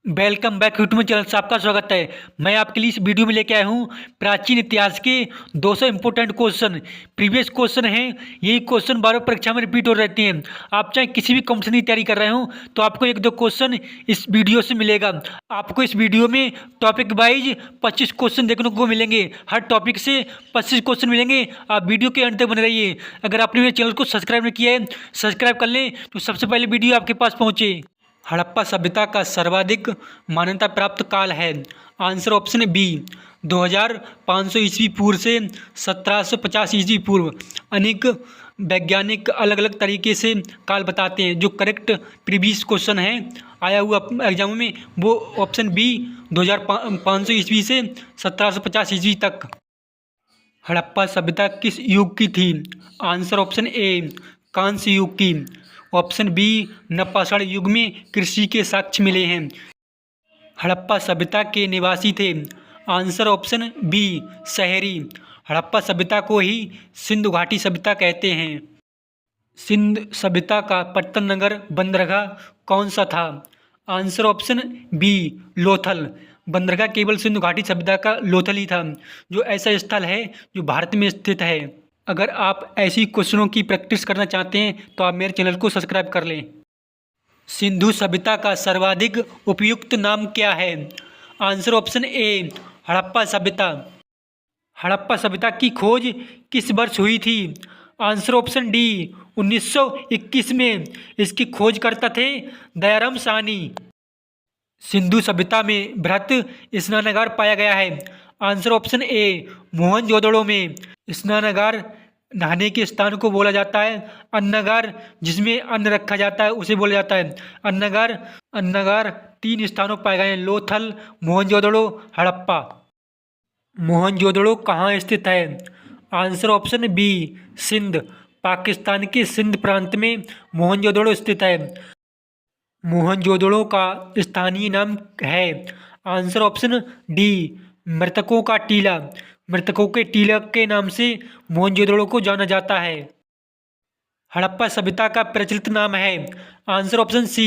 Welcome back YouTube channel से आपका स्वागत है। मैं आपके लिए इस वीडियो में लेके आया हूँ प्राचीन इतिहास के 200 इंपोर्टेंट क्वेश्चन। प्रीवियस क्वेश्चन हैं, यही क्वेश्चन बार बार परीक्षा में रिपीट हो रहते हैं। आप चाहे किसी भी कॉम्पिटिशन की तैयारी कर रहे हो तो आपको एक दो क्वेश्चन इस वीडियो से मिलेगा। आपको इस वीडियो में टॉपिक वाइज 25 क्वेश्चन देखने को मिलेंगे। हर टॉपिक से 25 क्वेश्चन मिलेंगे। आप वीडियो के अंत तक बने रहिए। अगर आपने मेरे चैनल को सब्सक्राइब नहीं किया है, सब्सक्राइब कर लें तो सबसे पहले वीडियो आपके पास पहुँचे। हड़प्पा सभ्यता का सर्वाधिक मान्यता प्राप्त काल है। आंसर ऑप्शन बी 2500 ईस्वी पूर्व से 1750 ईस्वी पूर्व। अनेक वैज्ञानिक अलग अलग तरीके से काल बताते हैं। जो करेक्ट प्रीवियस क्वेश्चन है आया हुआ एग्जाम में वो ऑप्शन बी 2500 ईस्वी से 1750 ईस्वी तक। हड़प्पा सभ्यता किस युग की थी? आंसर ऑप्शन ए कांस्य युग की। ऑप्शन बी नवपाषाण युग में कृषि के साक्ष्य मिले हैं। हड़प्पा सभ्यता के निवासी थे। आंसर ऑप्शन बी शहरी। हड़प्पा सभ्यता को ही सिंधु घाटी सभ्यता कहते हैं। सिंध सभ्यता का पट्टन नगर बंदरगाह कौन सा था? Answer option B Lothal. बंदरगाह केवल सिंधु घाटी सभ्यता का लोथल ही था, जो ऐसा स्थल है जो भारत में स्थित है। अगर आप ऐसी क्वेश्चनों की प्रैक्टिस करना चाहते हैं तो आप मेरे चैनल को सब्सक्राइब कर लें। सिंधु सभ्यता का सर्वाधिक उपयुक्त नाम क्या है? आंसर ऑप्शन ए हड़प्पा सभ्यता। हड़प्पा सभ्यता की खोज किस वर्ष हुई थी? आंसर ऑप्शन डी 1921 में। इसकी खोजकर्ता थे दयाराम साहनी। सिंधु सभ्यता में बृहत स्नानागार पाया गया है। आंसर ऑप्शन ए मोहनजोदड़ो में। स्नानागार नहाने के स्थान को बोला जाता है। अन्नागार जिसमें अन्न रखा जाता है उसे बोला जाता है अन्नागार। अन्नागार 3 स्थानों पर पाए गए हैं, लोथल, मोहनजोदड़ो, हड़प्पा। मोहनजोदड़ो कहाँ स्थित है? Answer option B Sindh. Pakistan के सिंध प्रांत में मोहनजोदड़ो स्थित है। मोहनजोदड़ो का स्थानीय नाम है। आंसर ऑप्शन डी मृतकों का टीला। मृतकों के टीला के नाम से मोहनजोदड़ो को जाना जाता है। हड़प्पा सभ्यता का प्रचलित नाम है। आंसर ऑप्शन सी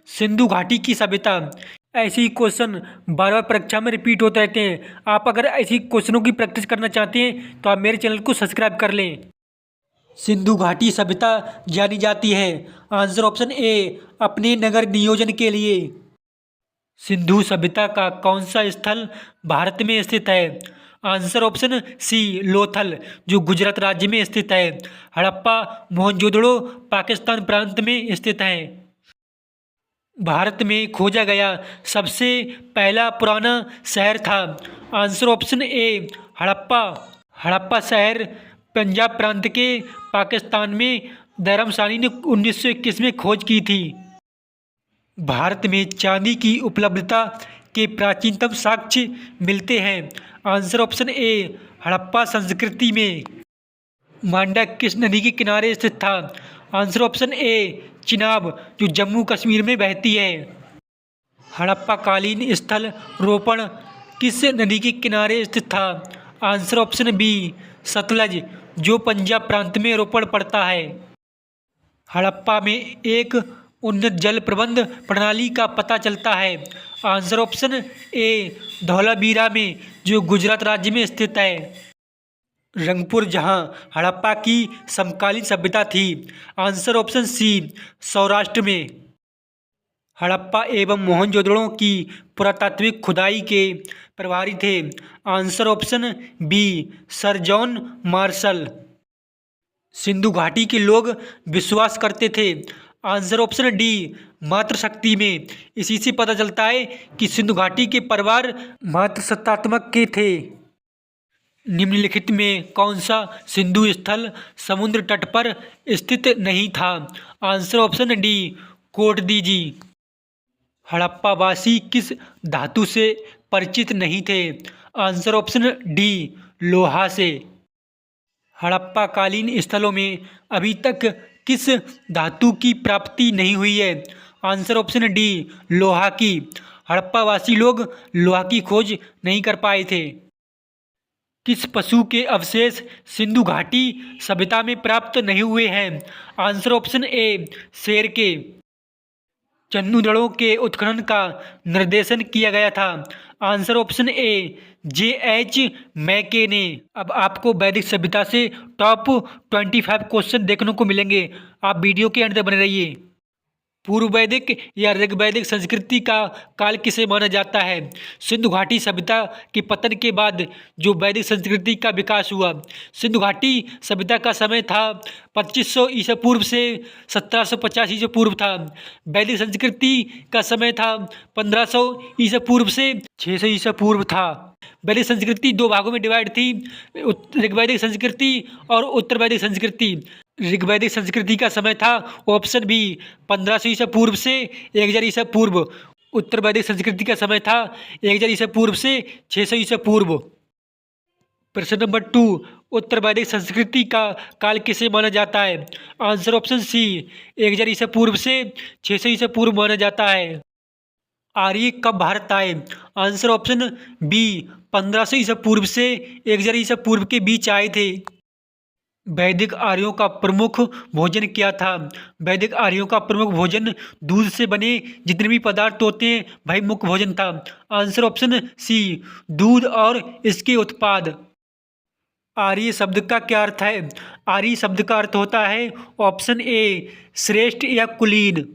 सिंधु घाटी की सभ्यता। ऐसे ही क्वेश्चन बार बार परीक्षा में रिपीट होते रहते हैं। आप अगर ऐसी क्वेश्चनों की प्रैक्टिस करना चाहते हैं तो आप मेरे चैनल को सब्सक्राइब कर लें। सिंधु घाटी सभ्यता जानी जाती है। आंसर ऑप्शन ए अपने नगर नियोजन के लिए। सिंधु सभ्यता का कौन सा स्थल भारत में स्थित है? आंसर ऑप्शन सी लोथल, जो गुजरात राज्य में स्थित है। हड़प्पा मोहनजोदड़ो पाकिस्तान प्रांत में स्थित है। भारत में खोजा गया सबसे पहला पुराना शहर था। Answer option A Harappa. Harappa शहर पंजाब प्रांत के पाकिस्तान में दयाराम साहनी ने 1921 में खोज की थी। भारत में चांदी की उपलब्धता के प्राचीनतम साक्ष्य मिलते हैं। आंसर ऑप्शन ए हड़प्पा संस्कृति में। मांडक किस नदी के किनारे स्थित था? आंसर ऑप्शन ए चिनाब, जो जम्मू कश्मीर में बहती है। हड़प्पा कालीन स्थल रोपण किस नदी के किनारे स्थित था? आंसर ऑप्शन बी सतलज, जो पंजाब प्रांत में रोपण पड़ता है। हड़प्पा में एक उन्नत जल प्रबंध प्रणाली का पता चलता है। आंसर ऑप्शन ए धौलावीरा में, जो गुजरात राज्य में स्थित है। रंगपुर जहां हड़प्पा की समकालीन सभ्यता थी। आंसर ऑप्शन सी सौराष्ट्र में। हड़प्पा एवं मोहनजोदड़ो की पुरातात्विक खुदाई के प्रभारी थे। Answer option B sir John Marshall. Sindhu घाटी के लोग विश्वास करते थे। आंसर ऑप्शन डी मातृशक्ति में। इसी से पता चलता है कि सिंधु घाटी के परिवार मातृसत्तात्मक के थे। निम्नलिखित में कौन सा सिंधु स्थल समुद्र तट पर स्थित नहीं था? Answer option D Kotdiji. हड़प्पावासी किस धातु से परिचित नहीं थे? आंसर ऑप्शन डी लोहा से। हड़प्पाकालीन स्थलों में अभी तक किस धातु की प्राप्ति नहीं हुई है? आंसर ऑप्शन डी लोहा की। हड़प्पावासी लोग लोहा की खोज नहीं कर पाए थे। किस पशु के अवशेष सिंधु घाटी सभ्यता में प्राप्त नहीं हुए हैं? आंसर ऑप्शन ए शेर के। चंदूदड़ों के उत्खनन का निर्देशन किया गया था? Answer option A J.H. मैके ने। अब आपको वैदिक सभ्यता से टॉप 25 क्वेश्चन देखने को मिलेंगे। आप वीडियो के अंत तक बने रहिए। पूर्व वैदिक या ऋग्वैदिक संस्कृति का काल किसे माना जाता है? सिंधु घाटी सभ्यता के पतन के बाद जो वैदिक संस्कृति का विकास हुआ। सिंधु घाटी सभ्यता का समय था 2500 ईसा पूर्व से 1750 ईसा पूर्व था। वैदिक संस्कृति का समय था 1500 ईसा पूर्व से 600 ईसा पूर्व था। वैदिक संस्कृति दो भागों में डिवाइड थी, ऋग्वैदिक संस्कृति और उत्तर वैदिक संस्कृति। ऋग्वैदिक संस्कृति का समय था ऑप्शन बी 1500 ईसा पूर्व से 1000 ईसा पूर्व। उत्तर वैदिक संस्कृति का समय था 1000 ईसा पूर्व से 600 ईसा पूर्व। प्रश्न नंबर 2, उत्तर वैदिक संस्कृति का काल किसे माना जाता है? आंसर ऑप्शन सी 1000 ईसा पूर्व से 600 ईसा पूर्व माना जाता है। आर्य कब भारत आए? आंसर ऑप्शन बी 1500 ईसा पूर्व से 1000 ईसा पूर्व के बीच आए थे। वैदिक आर्यों का प्रमुख भोजन क्या था? वैदिक आर्यों का प्रमुख भोजन दूध से बने जितने भी पदार्थ होते हैं वही मुख्य भोजन था। आंसर ऑप्शन सी दूध और इसके उत्पाद। आर्य शब्द का क्या अर्थ है? आर्य शब्द का अर्थ होता है ऑप्शन ए श्रेष्ठ या कुलीन।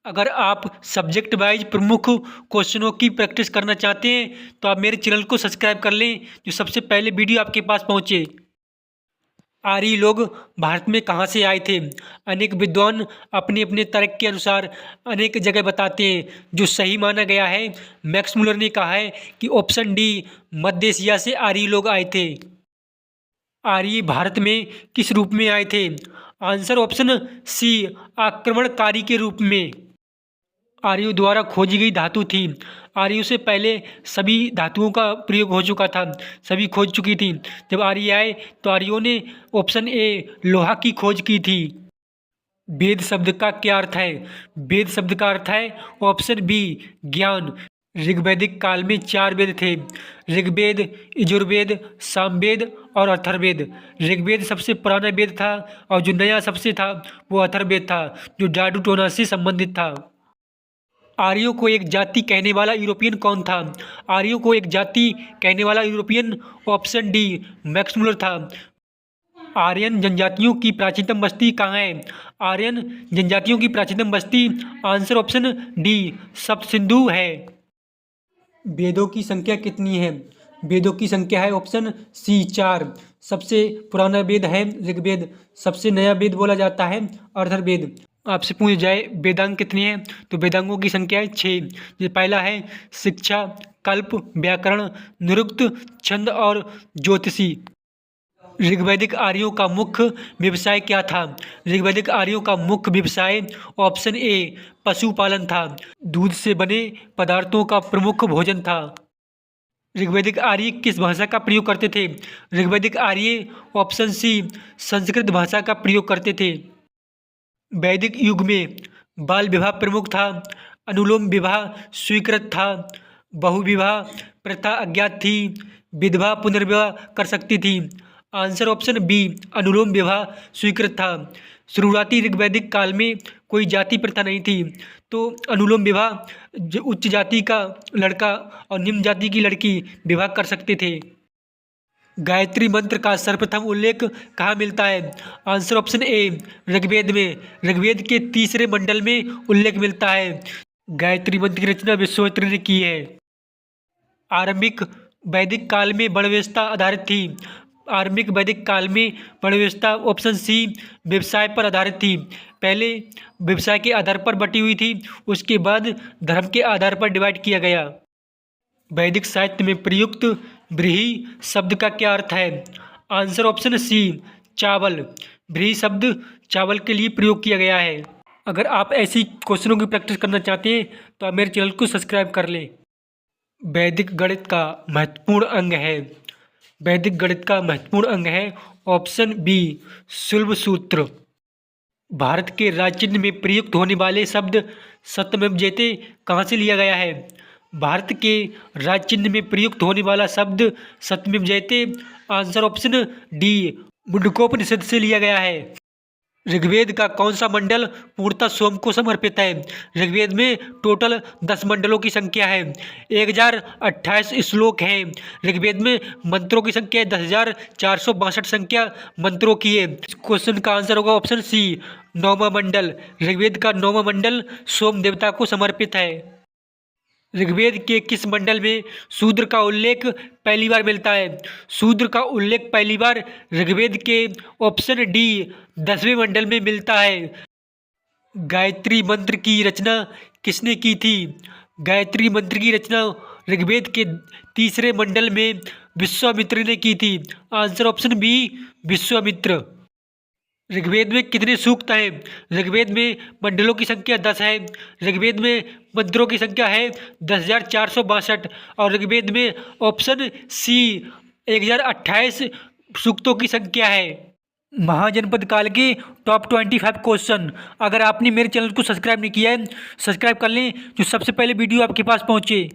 अगर आप सब्जेक्ट वाइज प्रमुख क्वेश्चनों की प्रैक्टिस करना चाहते हैं तो आप मेरे चैनल को सब्सक्राइब कर लें, जो सबसे पहले वीडियो आपके पास पहुंचे। आर्य लोग भारत में कहाँ से आए थे? अनेक विद्वान अपने अपने तर्क के अनुसार अनेक जगह बताते हैं। जो सही माना गया है, मैक्स मुलर ने कहा है कि ऑप्शन डी मध्य एशिया से आर्य लोग आए थे। आर्य भारत में किस रूप में आए थे? आंसर ऑप्शन सी आक्रमणकारी के रूप में। आर्यों द्वारा खोजी गई धातु थी। आर्यों से पहले सभी धातुओं का प्रयोग हो चुका था, सभी खोज चुकी थी। जब आर्य आए तो आर्यों ने ऑप्शन ए लोहा की खोज की थी। वेद शब्द का क्या अर्थ है? वेद शब्द का अर्थ है ऑप्शन बी ज्ञान। ऋग्वैदिक काल में 4 वेद थे, ऋग्वेद, यजुर्वेद, सामवेद और अथर्ववेद। ऋग्वेद सबसे पुराना वेद था और जो नया सबसे था वो अथर्ववेद था, जो जादू टोना से संबंधित था। आर्यों को एक जाति कहने वाला यूरोपियन कौन था? आर्यों को एक जाति कहने वाला European option D Max Muller था। आर्यन जनजातियों की प्राचीनतम बस्ती कहाँ है? आर्यन जनजातियों की प्राचीनतम बस्ती आंसर ऑप्शन डी सप्त सिंधु है। वेदों की संख्या कितनी है? वेदों की संख्या है ऑप्शन सी 4। सबसे पुराना वेद है ऋग्वेद, सबसे नया वेद बोला जाता है अथर्ववेद। आपसे पूछ जाए वेदांग कितनी है तो वेदांगों की संख्या है 6। जो पहला है शिक्षा, कल्प, व्याकरण, निरुक्त, छंद और ज्योतिषी। ऋग्वैदिक आर्यों का मुख्य व्यवसाय क्या था? ऋग्वैदिक आर्यों का मुख्य व्यवसाय ऑप्शन ए पशुपालन था। दूध से बने पदार्थों का प्रमुख भोजन था। ऋग्वैदिक आर्य किस भाषा का प्रयोग करते थे? ऋग्वैदिक आर्य ऑप्शन सी संस्कृत भाषा का प्रयोग करते थे। वैदिक युग में बाल विवाह प्रमुख था, अनुलोम विवाह स्वीकृत था, बहुविवाह प्रथा अज्ञात थी, विधवा पुनर्विवाह कर सकती थी। आंसर ऑप्शन बी अनुलोम विवाह स्वीकृत था। शुरुआती ऋग्वैदिक काल में कोई जाति प्रथा नहीं थी, तो अनुलोम विवाह उच्च जाति का लड़का और निम्न जाति की लड़की विवाह कर सकते थे। गायत्री मंत्र का सर्वप्रथम उल्लेख कहाँ मिलता है? आंसर ऑप्शन ए ऋग्वेद में। ऋग्वेद के 3रे मंडल में उल्लेख मिलता है। गायत्री मंत्र की रचना विश्वामित्र ने की है। आरंभिक वैदिक काल में वर्णव्यवस्था आधारित थी। आरंभिक वैदिक काल में वर्णव्यवस्था ऑप्शन सी व्यवसाय पर आधारित थी। पहले व्यवसाय के आधार पर बटी हुई थी, उसके बाद धर्म के आधार पर डिवाइड किया गया। वैदिक साहित्य में प्रयुक्त व्रीहि शब्द का क्या अर्थ है? आंसर ऑप्शन सी चावल। व्रीहि शब्द चावल के लिए प्रयोग किया गया है। अगर आप ऐसी क्वेश्चनों की प्रैक्टिस करना चाहते हैं तो आप मेरे चैनल को सब्सक्राइब कर लें। वैदिक गणित का महत्वपूर्ण अंग है। वैदिक गणित का महत्वपूर्ण अंग है ऑप्शन बी शुल्ब सूत्र। भारत के राज्यचिह्न में प्रयुक्त होने वाले शब्द सत्यमेव जयते कहाँ से लिया गया है? भारत के राज्यचिह्न में प्रयुक्त होने वाला शब्द सत्यमेव जयते आंसर ऑप्शन डी मुंडकोपनिषद से लिया गया है। ऋग्वेद का कौन सा मंडल पूर्णतः सोम को समर्पित है? ऋग्वेद में टोटल 10 मंडलों की संख्या है। 1028 श्लोक हैं। ऋग्वेद में मंत्रों की संख्या 10,462 संख्या मंत्रों की है। इस क्वेश्चन का आंसर होगा ऑप्शन सी, 9वां मंडल। ऋग्वेद का 9वां मंडल सोम देवता को समर्पित है। ऋग्वेद के किस मंडल में शूद्र का उल्लेख पहली बार मिलता है? शूद्र का उल्लेख पहली बार ऋग्वेद के ऑप्शन डी 10वें मंडल में मिलता है। गायत्री मंत्र की रचना किसने की थी? गायत्री मंत्र की रचना ऋग्वेद के 3रे मंडल में विश्वामित्र ने की थी। Answer option B, Vishwamitra. Rigveda में कितने सूक्त हैं? ऋग्वेद में मंडलों की संख्या 10 है। ऋग्वेद में मंत्रों की संख्या है 10,462 और ऋग्वेद में ऑप्शन सी 1028 सूक्तों की संख्या है। महाजनपद काल के टॉप 25 क्वेश्चन। अगर आपने मेरे चैनल को सब्सक्राइब नहीं किया है, सब्सक्राइब कर लें जो सबसे पहले वीडियो आपके पास पहुंचे।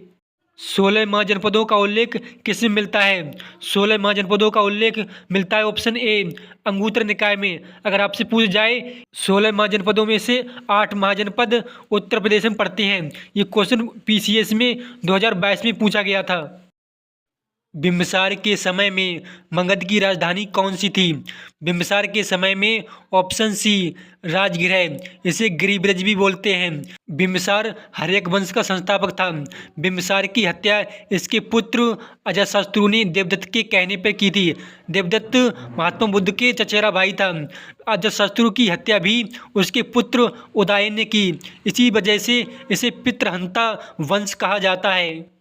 16 महाजनपदों का उल्लेख किसमें मिलता है? 16 महाजनपदों का उल्लेख मिलता है ऑप्शन ए, अंगुत्र निकाय में। अगर आपसे पूछ जाए 16 महाजनपदों में से 8 महाजनपद उत्तर प्रदेश में पड़ते हैं। ये क्वेश्चन पीसीएस में 2022 में पूछा गया था। बिम्बिसार के समय में मगध की राजधानी कौन सी थी? बिम्बिसार के समय में ऑप्शन सी, राजगृह, इसे गिरिब्रज भी बोलते हैं। बिम्बिसार हर्यक वंश का संस्थापक था। बिम्बिसार की हत्या इसके पुत्र अजातशत्रु ने देवदत्त के कहने पर की थी। देवदत्त महात्मा बुद्ध के चचेरा भाई था। अजातशत्रु की हत्या भी उसके पुत्र उदयन ने की। इसी वजह से इसे पितृहंता वंश कहा जाता है।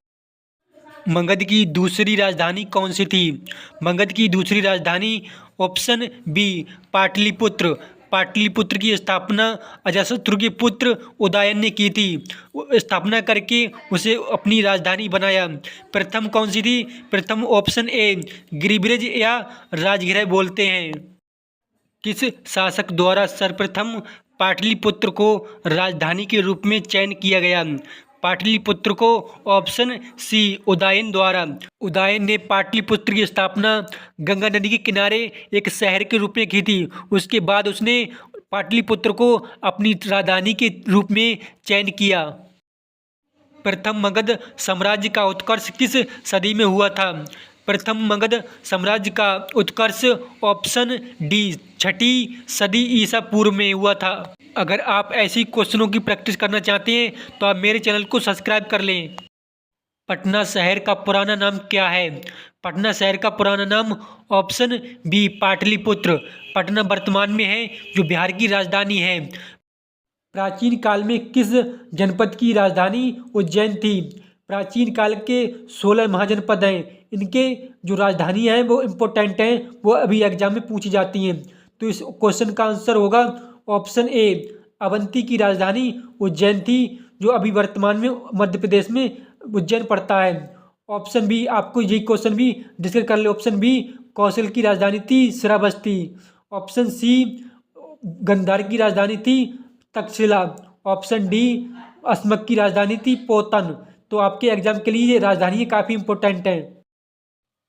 मगध की दूसरी राजधानी कौन सी थी? मगध की दूसरी राजधानी ऑप्शन बी, पाटलिपुत्र। पाटलिपुत्र की स्थापना अजातशत्रु के पुत्र उदयन ने की थी। स्थापना करके उसे अपनी राजधानी बनाया। प्रथम कौन सी थी? प्रथम ऑप्शन ए, गिरिब्रज या राजगृह बोलते हैं। किस शासक द्वारा सर्वप्रथम पाटलिपुत्र को राजधानी के रूप में चयन किया गया? पाटलिपुत्र को ऑप्शन सी, उदयन द्वारा। उदयन ने पाटलिपुत्र की स्थापना गंगा नदी के किनारे एक शहर के रूप में की थी। उसके बाद उसने पाटलिपुत्र को अपनी राजधानी के रूप में चयन किया। प्रथम मगध साम्राज्य का उत्कर्ष किस सदी में हुआ था? प्रथम मगध साम्राज्य का उत्कर्ष ऑप्शन डी, 6ठी सदी ईसा पूर्व में हुआ था। अगर आप ऐसी क्वेश्चनों की प्रैक्टिस करना चाहते हैं तो आप मेरे चैनल को सब्सक्राइब कर लें। पटना शहर का पुराना नाम क्या है? पटना शहर का पुराना नाम ऑप्शन बी, पाटलिपुत्र। पटना वर्तमान में है जो बिहार की राजधानी है। प्राचीन काल में किस जनपद की राजधानी उज्जैन थी? प्राचीन काल के 16 महाजनपद हैं। इनके जो राजधानी हैं वो इम्पोर्टेंट हैं, वो अभी एग्जाम में पूछी जाती हैं। तो इस क्वेश्चन का आंसर होगा ऑप्शन ए, अवंती की राजधानी उज्जैन थी, जो अभी वर्तमान में मध्य प्रदेश में उज्जैन पड़ता है। ऑप्शन बी, आपको ये क्वेश्चन भी डिस्कस कर ले। ऑप्शन बी, कौशल की राजधानी थी श्रावस्ती। ऑप्शन सी, गंधार की राजधानी थी तक्षशिला। ऑप्शन डी, अस्मक की राजधानी थी पोतन। तो आपके एग्जाम के लिए ये राजधानी काफ़ी इंपॉर्टेंट है।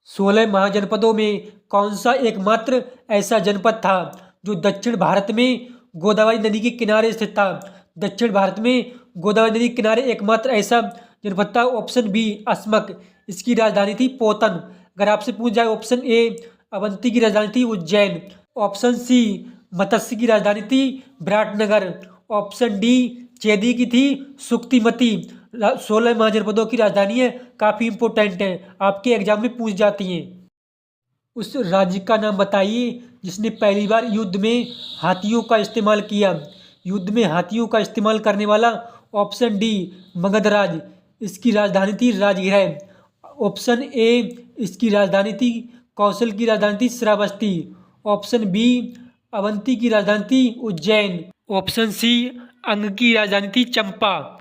16 महाजनपदों में कौन सा एकमात्र ऐसा जनपद था जो दक्षिण भारत में गोदावरी नदी के किनारे स्थित था? दक्षिण भारत में गोदावरी नदी के किनारे एकमात्र ऐसा जनपद था ऑप्शन बी, अस्मक। इसकी राजधानी थी पोतन। अगर आपसे पूछ जाए ऑप्शन ए, अवंती की राजधानी थी उज्जैन। ऑप्शन सी, मत्स्य की राजधानी थी विराटनगर। ऑप्शन डी, चेदी की थी सुक्तिमती। 16 महाजनपदों की राजधानी है, काफ़ी इंपॉर्टेंट है, आपके एग्जाम में पूछ जाती हैं। उस राज्य का नाम बताइए जिसने पहली बार युद्ध में हाथियों का इस्तेमाल किया। युद्ध में हाथियों का इस्तेमाल करने वाला ऑप्शन डी, मगधराज। इसकी राजधानी थी राजगृह। ऑप्शन ए, इसकी राजधानी थी कौशल की राजधानी थी श्रावस्ती। ऑप्शन बी, अवंती की राजधानी थी उज्जैन। ऑप्शन सी, अंग की राजधानी थी चंपा।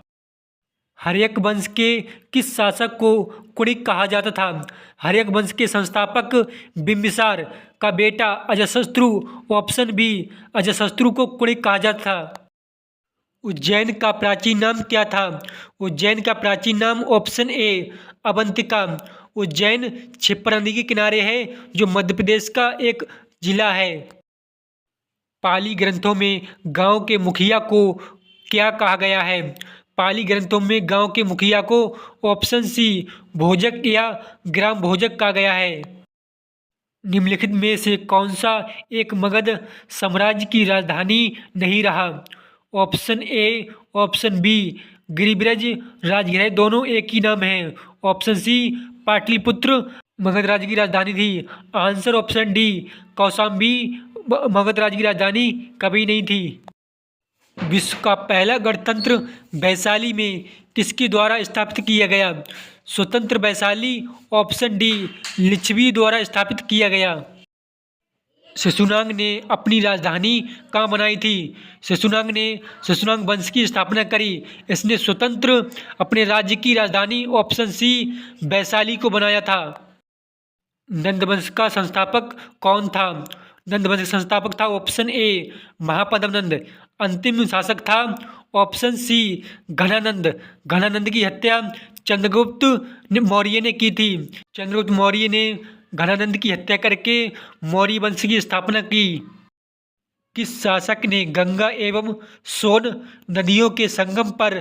हर्यक वंश के किस शासक को कुणिक कहा जाता था? हर्यक वंश के संस्थापक बिम्बिसार का बेटा अजातशत्रु। ऑप्शन बी, अजातशत्रु को कुणिक कहा जाता था। उज्जैन का प्राचीन नाम क्या था? उज्जैन का प्राचीन नाम ऑप्शन ए, अवंतिका। उज्जैन क्षिप्रा नदी के किनारे है, जो मध्य प्रदेश का एक जिला है। पाली ग्रंथों में गांव के मुखिया को क्या कहा गया है? पाली ग्रंथों में गांव के मुखिया को ऑप्शन सी भोजक या ग्राम भोजक कहा गया है। निम्नलिखित में से कौन सा एक मगध साम्राज्य की राजधानी नहीं रहा? ऑप्शन ए, ऑप्शन बी गिरिब्रज, राजगृह दोनों एक ही नाम है। ऑप्शन सी पाटलिपुत्र मगध राज्य की राजधानी थी। Answer option D Kaushambi Magadh राज्य की राजधानी कभी नहीं थी। विश्व का पहला गणतंत्र वैशाली में किसके द्वारा स्थापित किया गया? स्वतंत्र वैशाली, ऑप्शन डी लिच्छवी द्वारा स्थापित किया गया। शिशुनाग ने अपनी राजधानी कहाँ बनाई थी? शिशुनाग ने शिशुनाग वंश की स्थापना करी। इसने स्वतंत्र अपने राज्य की राजधानी ऑप्शन सी वैशाली को बनाया था। नंदवंश का संस्थापक कौन था? नंदवंश का संस्थापक था ऑप्शन ए महापद्म नंद। अंतिम शासक था ऑप्शन सी घनानंद। घनानंद की हत्या चंद्रगुप्त मौर्य ने की थी। चंद्रगुप्त मौर्य ने घनानंद की हत्या करके मौर्य वंश की स्थापना की। किस शासक ने गंगा एवं सोन नदियों के संगम पर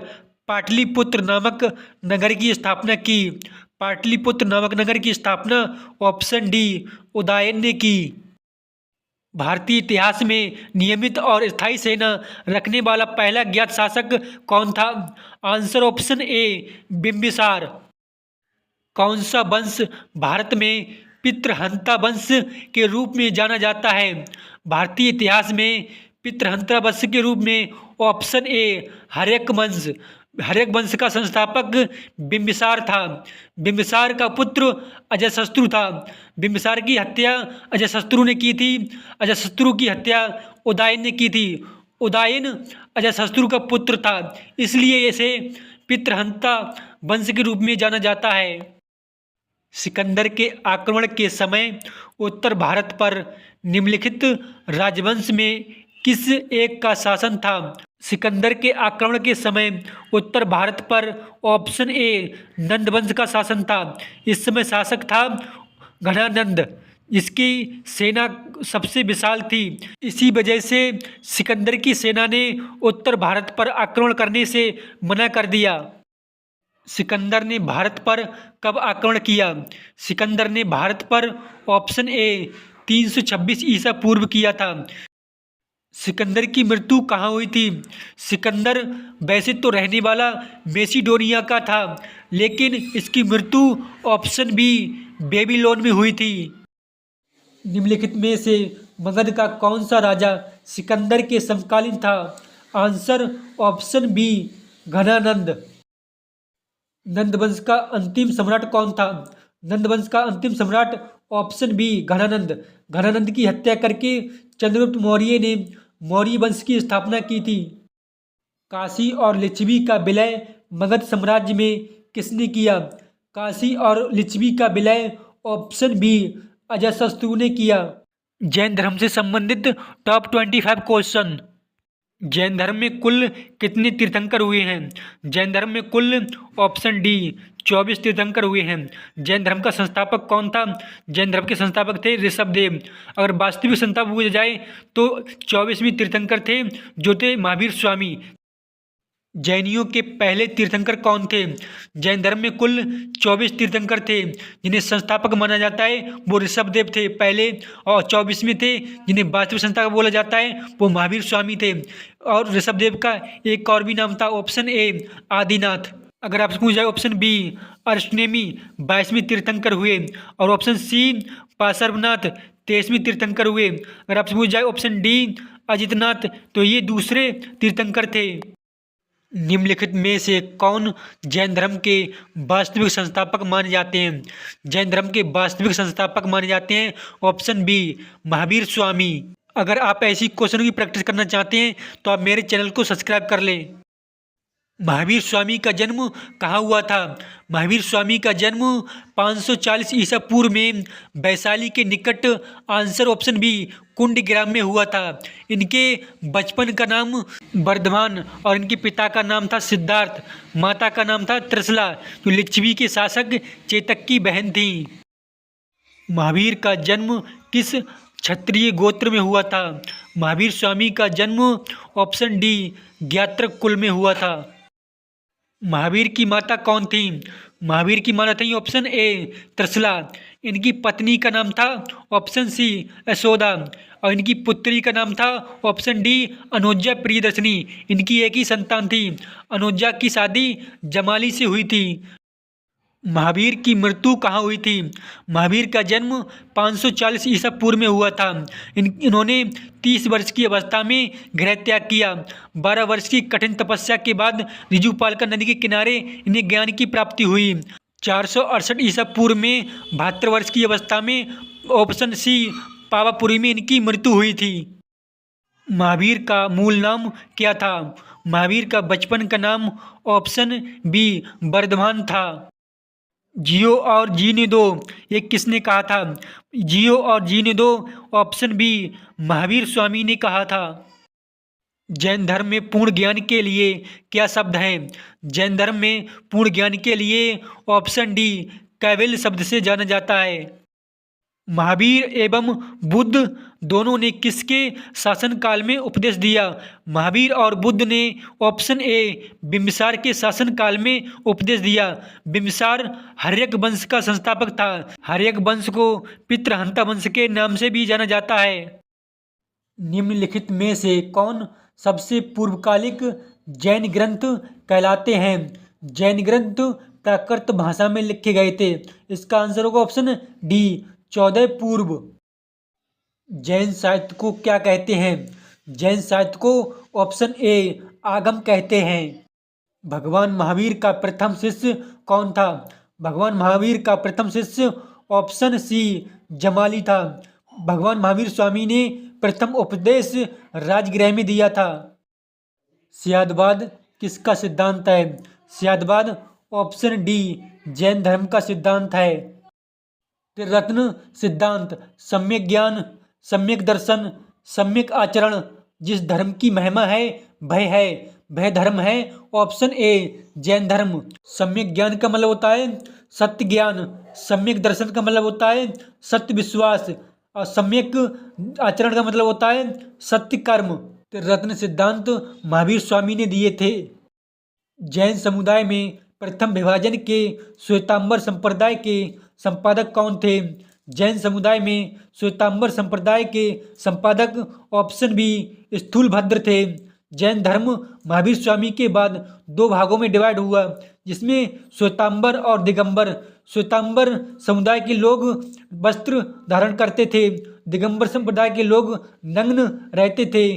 पाटलिपुत्र नामक नगर की स्थापना की? पाटलिपुत्र नामक नगर की स्थापना ऑप्शन डी उदयन ने की। भारतीय इतिहास में नियमित और स्थायी सेना रखने वाला पहला ज्ञात शासक कौन था? Answer option A Bimbisara. कौन सा वंश भारत में पितृहंता वंश के रूप में जाना जाता है? भारतीय इतिहास में पितृहंता वंश के रूप में ऑप्शन ए हर्यक वंश। हर्यक वंश का संस्थापक बिंबिसार था। बिंबिसार का पुत्र अजातशत्रु था। बिंबिसार की हत्या अजातशत्रु ने की थी। अजातशत्रु की हत्या उदयन ने की थी। उदयन अजातशत्रु का पुत्र था, इसलिए इसे पितृहंता वंश के रूप में जाना जाता है। सिकंदर के आक्रमण के समय उत्तर भारत पर निम्नलिखित राजवंश में किस एक का शासन था? सिकंदर के आक्रमण के समय उत्तर भारत पर ऑप्शन ए नंदवंश का शासन था। इस समय शासक था घनानंद। इसकी सेना सबसे विशाल थी। इसी वजह से सिकंदर की सेना ने उत्तर भारत पर आक्रमण करने से मना कर दिया। सिकंदर ने भारत पर कब आक्रमण किया? सिकंदर ने भारत पर ऑप्शन ए 326 ईसा पूर्व किया था। सिकंदर की मृत्यु कहाँ हुई थी? सिकंदर वैसे तो रहने वाला मैसिडोनिया का था, लेकिन इसकी मृत्यु ऑप्शन बी बेबीलोन में हुई थी। निम्नलिखित में से मगध का कौन सा राजा सिकंदर के समकालीन था? Answer option B Dhanananda. नंदवंश का अंतिम सम्राट कौन था? नंदवंश का अंतिम सम्राट ऑप्शन बी घनानंद। घनानंद की हत्या करके चंद्रगुप्त मौर्य ने मौर्य वंश की स्थापना की थी। काशी और लिच्छवी का विलय मगध साम्राज्य में किसने किया? काशी और लिच्छवी का विलय ऑप्शन बी अजातशत्रु ने किया। जैन धर्म से संबंधित टॉप 25 क्वेश्चन। जैन धर्म में कुल कितने तीर्थंकर हुए हैं? जैन धर्म में कुल ऑप्शन डी 24 तीर्थंकर हुए हैं। जैन धर्म का संस्थापक कौन था? जैन धर्म के संस्थापक थे ऋषभदेव। अगर वास्तविक संस्थापक पूछा जाए तो 24वें तीर्थंकर थे जो थे महावीर स्वामी। जैनियों के पहले तीर्थंकर कौन थे? जैन धर्म में कुल 24 तीर्थंकर थे। जिन्हें संस्थापक माना जाता है वो ऋषभदेव थे पहले, और 24वें थे जिन्हें वास्तविक संस्थापक बोला जाता है वो महावीर स्वामी थे। और ऋषभदेव का एक और भी नाम था ऑप्शन ए आदिनाथ। अगर आपसे पूछा जाए ऑप्शन बी अष्टनेमी 22वें तीर्थंकर हुए, और ऑप्शन सी पार्श्वनाथ 23वें तीर्थंकर हुए। अगर आपसे पूछा जाए ऑप्शन डी अजितनाथ तो ये दूसरे तीर्थंकर थे। निम्नलिखित में से कौन जैन धर्म के वास्तविक संस्थापक माने जाते हैं? जैन धर्म के वास्तविक संस्थापक माने जाते हैं ऑप्शन बी महावीर स्वामी। अगर आप ऐसी क्वेश्चन की प्रैक्टिस करना चाहते हैं तो आप मेरे चैनल को सब्सक्राइब कर लें। महावीर स्वामी का जन्म कहाँ हुआ था? महावीर स्वामी का जन्म 540 ईसा पूर्व में वैशाली के निकट, आंसर ऑप्शन बी कुंडग्राम में हुआ था। इनके बचपन का नाम वर्धमान और इनके पिता का नाम था सिद्धार्थ, माता का नाम था त्रिशला जो लिच्छवी के शासक चेतक की बहन थी। महावीर का जन्म किस क्षत्रिय गोत्र में हुआ था। महावीर स्वामी का जन्म ऑप्शन डी ज्ञात्रक कुल में हुआ था। महावीर की माता कौन थी? महावीर की माता थी ऑप्शन ए त्रिशला। इनकी पत्नी का नाम था ऑप्शन सी यशोदा और इनकी पुत्री का नाम था ऑप्शन डी अनुजा प्रियदर्शनी। इनकी एक ही संतान थी। अनुजा की शादी जमाली से हुई थी। महावीर की मृत्यु कहाँ हुई थी? महावीर का जन्म 540 ईसा पूर्व में हुआ था। इन्होंने 30 वर्ष की अवस्था में गृह त्याग किया। 12 वर्ष की कठिन तपस्या के बाद रिजुपालका नदी के किनारे इन्हें ज्ञान की प्राप्ति हुई। 468 ईसा पूर्व में 72 वर्ष की अवस्था में ऑप्शन सी पावापुरी में इनकी मृत्यु हुई थी। महावीर का मूल नाम क्या था? महावीर का बचपन का नाम ऑप्शन बी वर्धमान था। जियो और जीने दो, ये किसने कहा था? जियो और जीने दो ऑप्शन बी महावीर स्वामी ने कहा था। जैन धर्म में पूर्ण ज्ञान के लिए क्या शब्द है? जैन धर्म में पूर्ण ज्ञान के लिए ऑप्शन डी कैवल्य शब्द से जाना जाता है। महावीर एवं बुद्ध दोनों ने किसके शासनकाल में उपदेश दिया? महावीर और बुद्ध ने ऑप्शन ए बिम्बिसार के शासनकाल में उपदेश दिया। बिम्बिसार हर्यक वंश का संस्थापक था। हर्यक वंश को पितृहंता वंश के नाम से भी जाना जाता है। निम्नलिखित में से कौन सबसे पूर्वकालिक जैन ग्रंथ कहलाते हैं? जैन ग्रंथ प्राकृत भाषा में लिखे गए थे। इसका आंसर होगा ऑप्शन डी 14 पूर्व। जैन साहित्य को क्या कहते हैं? जैन साहित्य को ऑप्शन ए आगम कहते हैं। भगवान महावीर का प्रथम शिष्य कौन था? भगवान महावीर का प्रथम शिष्य ऑप्शन सी जमाली था। भगवान महावीर स्वामी ने प्रथम उपदेश राजगृह में दिया था। स्यादवाद किसका सिद्धांत है? स्यादवाद ऑप्शन डी जैन धर्म का सिद्धांत है। त्रिरत्न सिद्धांत सम्यक ज्ञान, सम्यक दर्शन, सम्यक आचरण। जिस धर्म की महिमा है वह धर्म है ऑप्शन ए जैन धर्म। सम्यक ज्ञान का मतलब होता है सत्य ज्ञान, सम्यक दर्शन का मतलब होता है सत्य विश्वास और सम्यक आचरण का मतलब होता है सत्य कर्म। त्रिरत्न सिद्धांत महावीर स्वामी ने दिए थे। जैन समुदाय में प्रथम विभाजन के श्वेतांबर संप्रदाय के संपादक कौन थे? जैन समुदाय में श्वेतांबर संप्रदाय के संपादक ऑप्शन बी स्थूलभद्र थे। जैन धर्म महावीर स्वामी के बाद 2 भागों में डिवाइड हुआ, जिसमें श्वेतांबर और दिगंबर। श्वेतांबर समुदाय के लोग वस्त्र धारण करते थे, दिगंबर संप्रदाय के लोग नग्न रहते थे।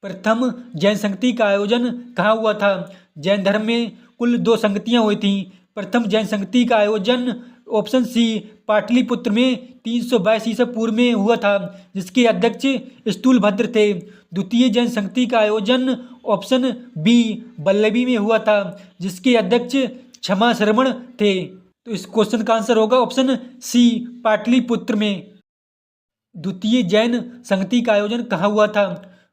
प्रथम जैन संगति का आयोजन कहाँ हुआ था? जैन धर्म में कुल 2 संगतियाँ हुई थीं। प्रथम जैन संगति का आयोजन ऑप्शन सी पाटलिपुत्र में 322 ईसा पूर्व में हुआ था, जिसके अध्यक्ष स्थूलभद्र थे। द्वितीय जैन संगति का आयोजन ऑप्शन बी वल्लभी में हुआ था, जिसके अध्यक्ष क्षमा श्रवण थे। तो इस क्वेश्चन का आंसर होगा ऑप्शन सी पाटलिपुत्र में। द्वितीय जैन संगति का आयोजन कहाँ हुआ था?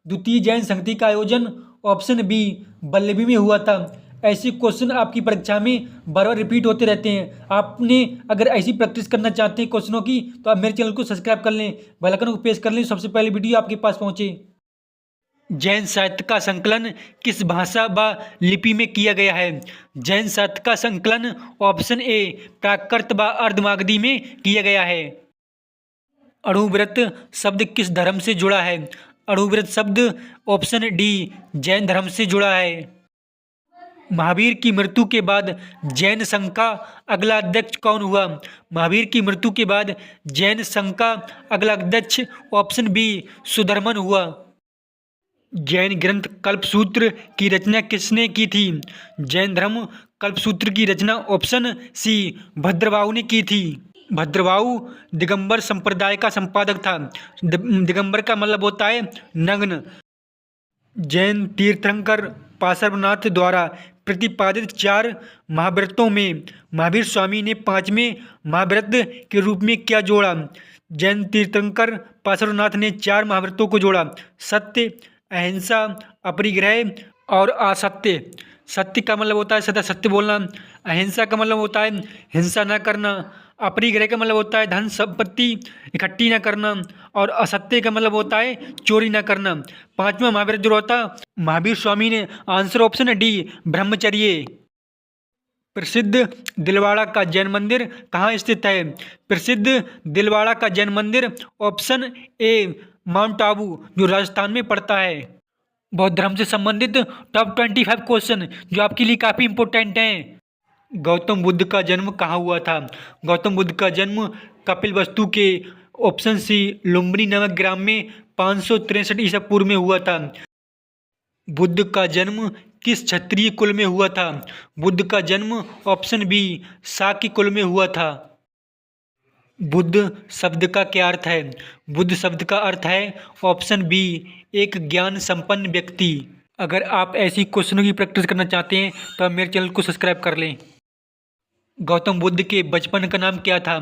द्वितीय जैन संगति का आयोजन ऑप्शन बी वल्लभी में हुआ था। ऐसे क्वेश्चन आपकी परीक्षा में बार बार रिपीट होते रहते हैं। आपने अगर ऐसी प्रैक्टिस करना चाहते हैं क्वेश्चनों की तो आप मेरे चैनल को सब्सक्राइब कर लें, बेल आइकन को प्रेस कर लें, सबसे पहले वीडियो आपके पास पहुंचे। जैन साहित्य का संकलन किस भाषा व लिपि में किया गया है? जैन साहित्य का संकलन ऑप्शन ए प्राकृत व अर्धमागधी में किया गया है। अणुव्रत शब्द किस धर्म से जुड़ा है? अणुव्रत शब्द ऑप्शन डी जैन धर्म से जुड़ा है। महावीर की मृत्यु के बाद जैन संघ का अगला अध्यक्ष कौन हुआ? महावीर की मृत्यु के बाद जैन संघ का अगला अध्यक्ष ऑप्शन बी सुधर्मन हुआ। जैन ग्रंथ कल्पसूत्र की रचना किसने की थी? जैन धर्म कल्पसूत्र की रचना ऑप्शन सी भद्रबाहु ने की थी। भद्रबाहु दिगंबर संप्रदाय का संपादक था। दिगंबर का मतलब होता है नग्न। जैन तीर्थंकर पार्श्वनाथ द्वारा प्रतिपादित 4 महाव्रतों में महावीर स्वामी ने 5वें महाव्रत के रूप में क्या जोड़ा? जैन तीर्थंकर पार्श्वनाथ ने 4 महाव्रतों को जोड़ा। सत्य, अहिंसा, अपरिग्रह और असत्य। सत्य का मतलब होता है सदा सत्य बोलना, अहिंसा का मतलब होता है हिंसा न करना, अपरिग्रह का मतलब होता है धन संपत्ति इकट्ठी न करना, और असत्य का मतलब होता है चोरी न करना। पांचवा महावीर दुर्वाता महावीर स्वामी ने आंसर ऑप्शन है डी ब्रह्मचर्य। प्रसिद्ध दिलवाड़ा का जैन मंदिर कहाँ स्थित है? प्रसिद्ध दिलवाड़ा का जैन मंदिर ऑप्शन ए माउंट आबू जो राजस्थान में पड़ता है। बौद्ध धर्म से संबंधित टॉप 25 क्वेश्चन जो आपके लिए काफ़ी इंपॉर्टेंट हैं। गौतम बुद्ध का जन्म कहाँ हुआ था? गौतम बुद्ध का जन्म कपिलवस्तु के ऑप्शन सी लुम्बिनी नामक ग्राम में 563 ईसा पूर्व में हुआ था। बुद्ध का जन्म किस क्षत्रिय कुल में हुआ था? बुद्ध का जन्म ऑप्शन बी शाक्य कुल में हुआ था। बुद्ध शब्द का क्या अर्थ है? बुद्ध शब्द का अर्थ है ऑप्शन बी एक ज्ञान संपन्न व्यक्ति। अगर आप ऐसी क्वेश्चनों की प्रैक्टिस करना चाहते हैं तो आप मेरे चैनल को सब्सक्राइब कर लें। गौतम बुद्ध के बचपन का नाम क्या था?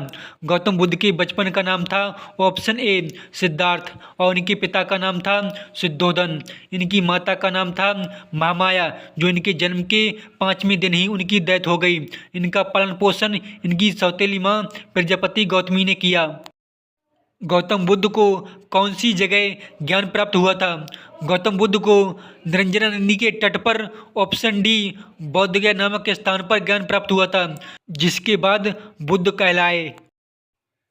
गौतम बुद्ध के बचपन का नाम था ऑप्शन ए सिद्धार्थ, और इनके पिता का नाम था सिद्धोधन। इनकी माता का नाम था महामाया, जो इनके जन्म के 5वें दिन ही उनकी डेथ हो गई। इनका पालन पोषण इनकी सौतेली माँ प्रजापति गौतमी ने किया। गौतम बुद्ध को कौन सी जगह ज्ञान प्राप्त हुआ था? गौतम बुद्ध को निरंजना नदी के तट पर ऑप्शन डी बौद्धगया नामक स्थान पर ज्ञान प्राप्त हुआ था, जिसके बाद बुद्ध कहलाए।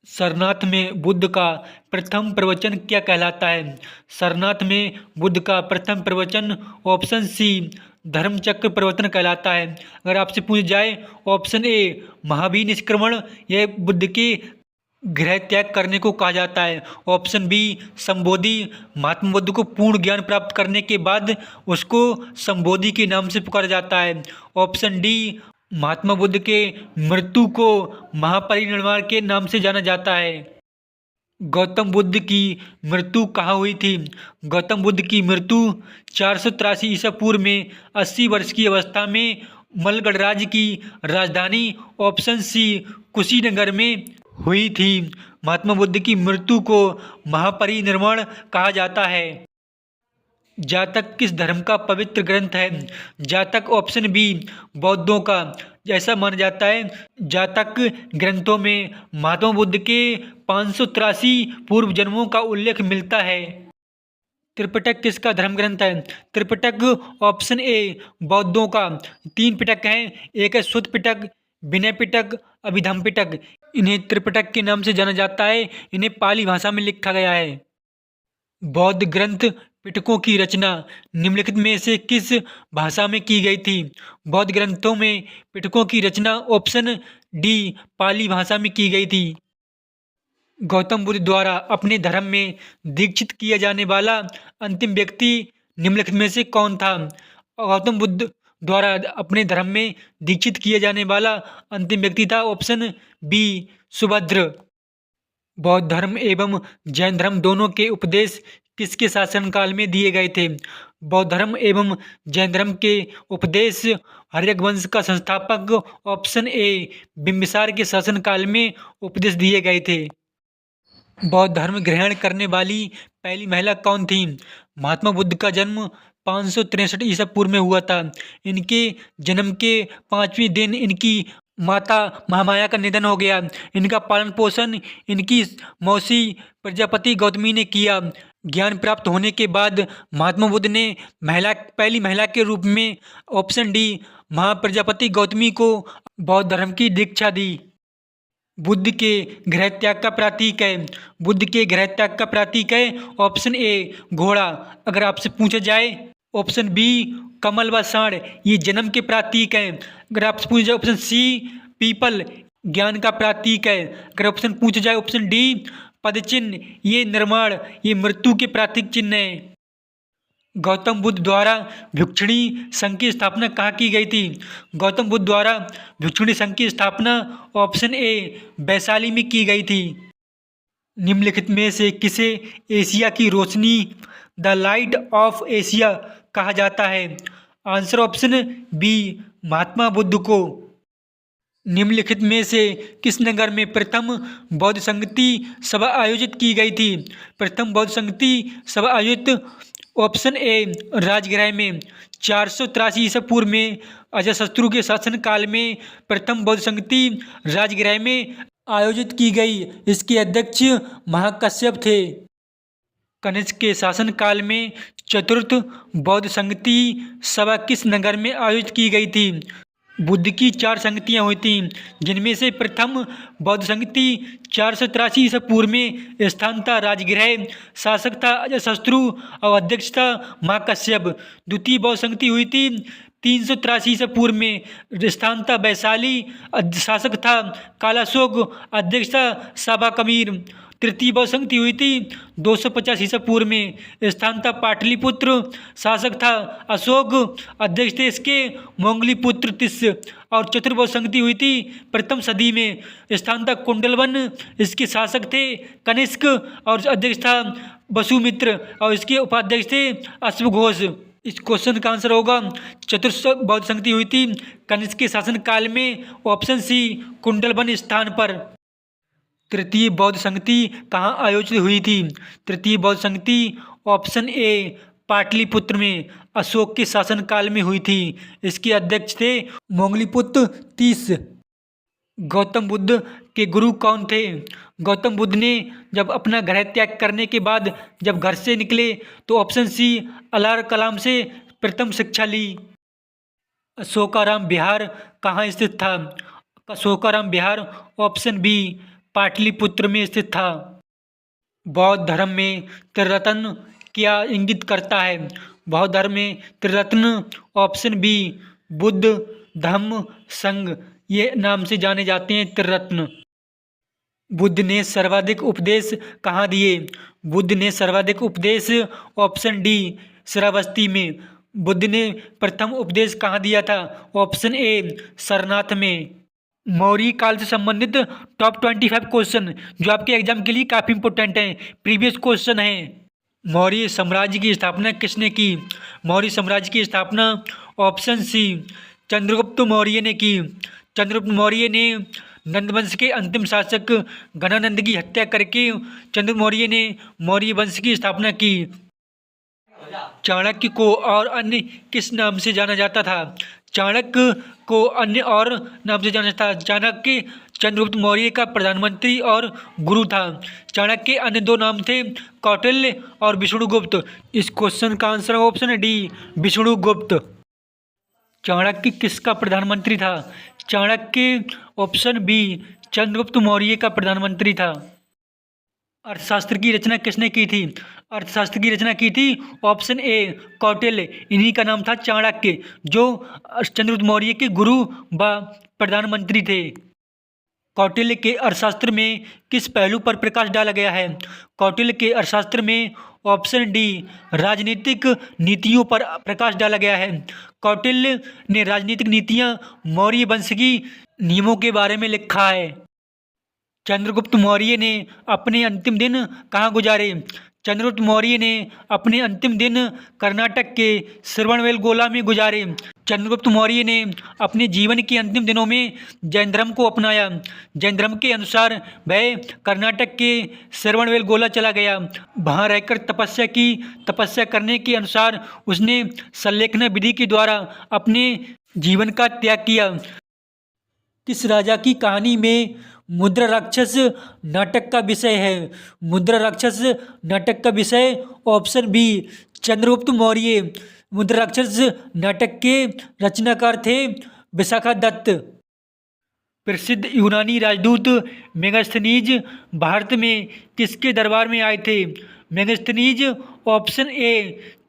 सरनाथ में बुद्ध का प्रथम प्रवचन क्या कहलाता है? सरनाथ में बुद्ध का प्रथम प्रवचन ऑप्शन सी धर्मचक्र प्रवचन कहलाता है। अगर आपसे पूछ जाए ऑप्शन ए महावीर निष्क्रमण, यह बुद्ध के गृह त्याग करने को कहा जाता है। ऑप्शन बी संबोधि, महात्मा बुद्ध को पूर्ण ज्ञान प्राप्त करने के बाद उसको संबोधि के नाम से पुकारा जाता है। ऑप्शन डी महात्मा बुद्ध के मृत्यु को महापरिनिर्वाण के नाम से जाना जाता है। गौतम बुद्ध की मृत्यु कहाँ हुई थी? गौतम बुद्ध की मृत्यु 483 ईसा पूर्व में 80 वर्ष की अवस्था में मलगढ़ राज्य की राजधानी ऑप्शन सी कुशीनगर में हुई थी। महात्मा बुद्ध की मृत्यु को महापरिनिर्वाण कहा जाता है। जातक किस धर्म का पवित्र ग्रंथ है? जातक ऑप्शन बी बौद्धों का। ऐसा माना जाता है जातक ग्रंथों में महात्मा बुद्ध के 583 पूर्व जन्मों का उल्लेख मिलता है। त्रिपिटक किसका धर्म ग्रंथ है? त्रिपिटक ऑप्शन ए बौद्धों का। 3 पिटक हैं, एक है शुद्ध पिटक, विनय पिटक, अभिधम पिटक। इन्हें त्रिपिटक के नाम से जाना जाता है। इन्हें पाली भाषा में लिखा गया है। बौद्ध ग्रंथ पिटकों की रचना निम्नलिखित में से किस भाषा में की गई थी? बौद्ध ग्रंथों में पिटकों की रचना ऑप्शन डी पाली भाषा में की गई थी। गौतम बुद्ध द्वारा अपने धर्म में दीक्षित किया जाने वाला अंतिम व्यक्ति निम्नलिखित में से कौन था? गौतम बुद्ध द्वारा अपने धर्म में दीक्षित किया जाने वाला अंतिम व्यक्ति था ऑप्शन बी सुभद्र। बौद्ध धर्म एवं जैन धर्म दोनों के उपदेश किसके शासनकाल में दिए गए थे? बौद्ध धर्म एवं जैन धर्म के उपदेश हर्यक वंश का संस्थापक ऑप्शन ए बिंबिसार के शासनकाल में उपदेश दिए गए थे। बौद्ध धर्म ग्रहण करने वाली पहली महिला कौन थी? महात्मा बुद्ध का जन्म 563 ईसा पूर्व में हुआ था। इनके जन्म के 5वें दिन इनकी माता महामाया का निधन हो गया। इनका पालन पोषण इनकी मौसी प्रजापति गौतमी ने किया। ज्ञान प्राप्त होने के बाद महात्मा बुद्ध ने पहली महिला के रूप में ऑप्शन डी महाप्रजापति गौतमी को बौद्ध धर्म की दीक्षा दी। बुद्ध के गृह त्याग का प्रतीक है। बुद्ध के गृह त्याग का प्रतीक है ऑप्शन ए घोड़ा। अगर आपसे पूछा जाए ऑप्शन बी कमल व साढ़, ये जन्म के प्रतीक हैं। अगर आपसे पूछा जाए ऑप्शन सी पीपल, ज्ञान का प्रतीक है। अगर ऑप्शन पूछा जाए ऑप्शन डी पदचिन्ह, ये निर्माण, ये मृत्यु के प्रतीक चिन्ह है। गौतम बुद्ध द्वारा भिक्षुणी संघ की स्थापना कहाँ की गई थी? गौतम बुद्ध द्वारा भिक्षुणी संघ की स्थापना ऑप्शन ए वैशाली में की गई थी। निम्नलिखित में से किसे एशिया की रोशनी द लाइट ऑफ एशिया कहा जाता है? Answer option B Mahatma Buddha को। निम्नलिखित में से किस नगर में प्रथम बौद्ध संगति सभा आयोजित की गई थी? प्रथम बौद्ध संगति सभा आयोजित ऑप्शन ए राजगृह में 483 ईसा पूर्व में अजातशत्रु के शासन काल में प्रथम बौद्ध संगति राजगृह में आयोजित की गई। इसके अध्यक्ष महाकश्यप थे। कनिष्क के शासनकाल में चतुर्थ बौद्ध संगति सभा किस नगर में आयोजित की गई थी? बुद्ध की 4 संगतियाँ हुई थीं, जिनमें से प्रथम बौद्ध संगति 483 ईसा पूर्व में स्थान था राजगृह, शासक था अजातशत्रु और अध्यक्ष था महाकश्यप। द्वितीय बौद्ध संगति हुई थी 383 ईसा पूर्व में, स्थान था वैशाली, शासक था कालाशोक, अध्यक्ष था साबा कबीर। तृतीय बौद्ध संगति हुई थी 250 ईसा पूर्व में, स्थान था पाटलिपुत्र, शासक था अशोक, अध्यक्ष थे इसके मोंगलीपुत्र तिस्य। और चतुर्थ बौद्ध संगति हुई थी प्रथम सदी में, स्थान था कुंडलवन, इसके शासक थे कनिष्क और अध्यक्ष था वसुमित्र और इसके उपाध्यक्ष थे अश्वघोष। इस क्वेश्चन का आंसर होगा चतुर्थ बौद्ध संगति हुई थी कनिष्क के शासनकाल में, ऑप्शन सी कुंडलवन स्थान पर। तृतीय बौद्ध संगति कहाँ आयोजित हुई थी? तृतीय बौद्ध संगति ऑप्शन ए पाटलिपुत्र में अशोक के शासनकाल में हुई थी। इसके अध्यक्ष थे मोंगलीपुत्र तीस। गौतम बुद्ध के गुरु कौन थे? गौतम बुद्ध ने जब अपना गृह त्याग करने के बाद जब घर से निकले तो ऑप्शन सी अलार कलाम से प्रथम शिक्षा ली। अशोकाराम विहार कहाँ स्थित था? अशोकाराम विहार ऑप्शन बी पाटलिपुत्र में स्थित था। बौद्ध धर्म में त्रिरत्न क्या इंगित करता है? बौद्ध धर्म में त्रिरत्न ऑप्शन बी बुद्ध, धम्म, संघ, ये नाम से जाने जाते हैं त्रिरत्न। बुद्ध ने सर्वाधिक उपदेश कहाँ दिए? बुद्ध ने सर्वाधिक उपदेश ऑप्शन डी श्रावस्ती में। बुद्ध ने प्रथम उपदेश कहाँ दिया था? ऑप्शन ए सरनाथ में। मौर्य काल से संबंधित टॉप 25 क्वेश्चन जो आपके एग्जाम के लिए काफ़ी इंपॉर्टेंट हैं, प्रीवियस क्वेश्चन हैं। मौर्य साम्राज्य की स्थापना किसने की? मौर्य साम्राज्य की स्थापना ऑप्शन सी चंद्रगुप्त मौर्य ने की। चंद्रगुप्त मौर्य ने नंदवंश के अंतिम शासक घनानंद की हत्या करके चंद्रगुप्त मौर्य ने मौर्य वंश की स्थापना की। चाणक्य को और अन्य किस नाम से जाना जाता था? चाणक्य को अन्य और नाम से जाना जाता था। चाणक्य चंद्रगुप्त मौर्य का प्रधानमंत्री और गुरु था। चाणक्य के अन्य 2 नाम थे कौटिल्य और विष्णुगुप्त। इस क्वेश्चन का answer option D Vishnugupta. Chanakya किसका प्रधानमंत्री था? चाणक्य ऑप्शन बी चंद्रगुप्त मौर्य का प्रधानमंत्री था। अर्थशास्त्र की रचना किसने की थी? अर्थशास्त्र की रचना की थी ऑप्शन ए कौटिल्य। इन्हीं का नाम था चाणक्य, जो चंद्रगुप्त मौर्य के गुरु व प्रधानमंत्री थे। कौटिल्य के अर्थशास्त्र में किस पहलू पर प्रकाश डाला गया है? कौटिल्य के अर्थशास्त्र में ऑप्शन डी राजनीतिक नीतियों पर प्रकाश डाला गया है। कौटिल्य ने राजनीतिक नीतियां मौर्य वंश की नियमों के बारे में लिखा है। चंद्रगुप्त मौर्य ने अपने अंतिम दिन कहाँ गुजारे? चंद्रगुप्त मौर्य ने अपने अंतिम दिन कर्नाटक के श्रवणबेलगोला में गुजारे। चंद्रगुप्त मौर्य ने अपने जीवन के अंतिम दिनों में जैन धर्म को अपनाया। जैन धर्म के अनुसार वह कर्नाटक के श्रवणबेलगोला चला गया। वहाँ रहकर तपस्या की। तपस्या करने के अनुसार उसने संलेखना विधि के द्वारा अपने जीवन का त्याग किया। किस राजा की कहानी में मुद्रा राक्षस नाटक का विषय है? मुद्रा राक्षस नाटक का विषय ऑप्शन बी चंद्रगुप्त मौर्य। मुद्रा राक्षस नाटक के रचनाकार थे विशाखादत्त। प्रसिद्ध यूनानी राजदूत मेगास्थनीज भारत में किसके दरबार में आए थे? मेगास्थनीज ऑप्शन ए